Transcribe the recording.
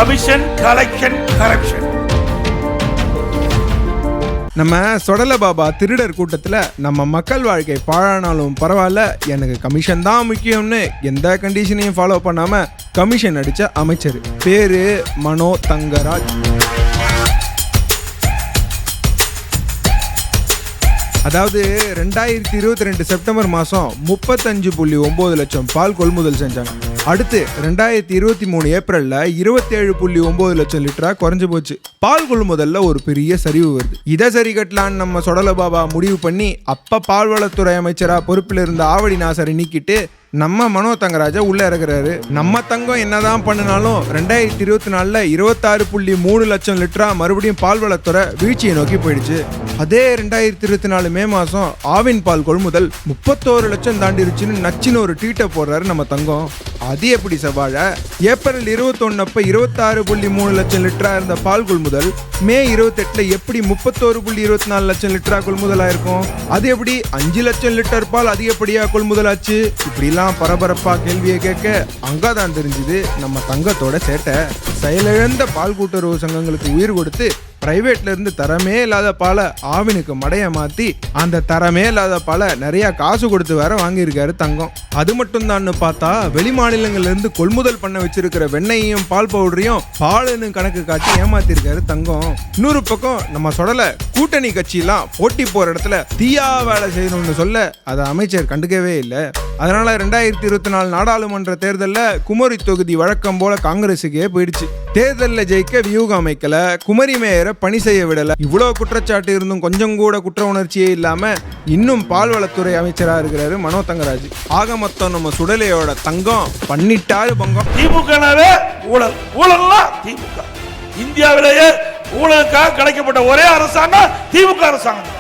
Commission, collection, corruption. நம்ம சொடல பாபா திருடர் கூட்டத்தில் நம்ம மக்கள் வாழ்க்கை பாழானாலும் பரவாயில்ல, எனக்கு கமிஷன் தான் முக்கியம்னு எந்த கண்டிஷனையும் ஃபாலோ பண்ணாமல் கமிஷன் அடித்த அமைச்சர் பேரு மனோ தங்கராஜ். அதாவது 2022 செப்டம்பர் மாதம் 35.9 லட்சம் பால் கொள்முதல் செஞ்சாங்க. அடுத்து 2023 ஏப்ரலில் 27.9 லட்சம் லிட்டரா குறைஞ்சு போச்சு. பால் கொள்முதல்ல ஒரு பெரிய சரிவு வருது. இதை சரி கட்டலான்னு நம்ம சொடல பாபா முடிவு பண்ணி அப்ப பால்வளத்துறை அமைச்சரா பொறுப்பில் இருந்த ஆவடி நாசரை நீக்கிட்டு நம்ம மனோ தங்கராஜா உள்ள இறக்குறாரு. நம்ம தங்கம் என்னதான் பண்ணினாலும் 2024 26.3 லட்சம் லிட்டரா மறுபடியும் பால்வளத்துறை வீழ்ச்சியை நோக்கி போயிடுச்சு. அதே 2024 மே மாசம் ஆவின் பால் கொள்முதல் 31 லட்சம் தாண்டிருச்சுன்னு நச்சின்னு ஒரு ட்வீட்டை போடுறாரு நம்ம தங்கம். அது எப்படி சவாழ? ஏப்ரல் 21 அப்ப 26.3 லட்சம் லிட்டரா இருந்த பால் கொள்முதல் மே 28 எப்படி 31.24 லட்சம் லிட்டரா கொள்முதல் ஆயிருக்கும்? அது எப்படி 5 லட்சம் லிட்டர் பால் அதிகப்படியா கொள்முதல் ஆச்சு? இப்படிலாம் பரபரப்பா கேள்வியை கேட்க அங்கதான் தெரிஞ்சுது நம்ம தங்கத்தோட சேட்டை. செயலிழந்த பால் கூட்டுறவு சங்கங்களுக்கு உயிர் கொடுத்து பிரைவேட்ல இருந்து தரமே இல்லாத பாலை ஆவினுக்கு மடைய மாத்தி அந்த தரமே இல்லாத பாலை நிறைய காசு கொடுத்து வேற வாங்கியிருக்காரு தங்கம். அது மட்டும் தான் பார்த்தா வெளி மாநிலங்கள்ல இருந்து கொள்முதல் பண்ண வச்சிருக்கிற வெண்ணையும் பால் பவுடரையும் பாலுன்னு கணக்கு காட்டி ஏமாத்திருக்காரு தங்கம். இன்னொரு பக்கம் நம்ம சொடல கூட்டணி கட்சியெல்லாம் போட்டி போற இடத்துல தீயா வேலை செய்யணும்னு சொல்ல அதை அமைச்சர் கண்டுக்கவே இல்லை. அதனால 2024 நாடாளுமன்ற தேர்தலில் குமரி தொகுதி வழக்கம் போல காங்கிரஸுக்கே போயிடுச்சு. தேர்தலில் ஜெயிக்க வியூகம் அமைக்கல, குமரி மேயரை பணி செய்ய விடல. இவ்வளவு குற்றச்சாட்டு இருந்தும் கொஞ்சம் கூட குற்ற உணர்ச்சியே இல்லாம இன்னும் பால்வளத்துறை அமைச்சரா இருக்கிறாரு மனோ தங்கராஜ். ஆக மொத்தம் நம்ம சுடலையோட தங்கம் பண்ணிட்டாரு பங்கம். திமுகவே ஊழல், ஊழல்லாம் திமுக. இந்தியாவிலேயே ஊழலுக்காக கிடைக்கப்பட்ட ஒரே அரசாங்கம் திமுக அரசாங்கம்.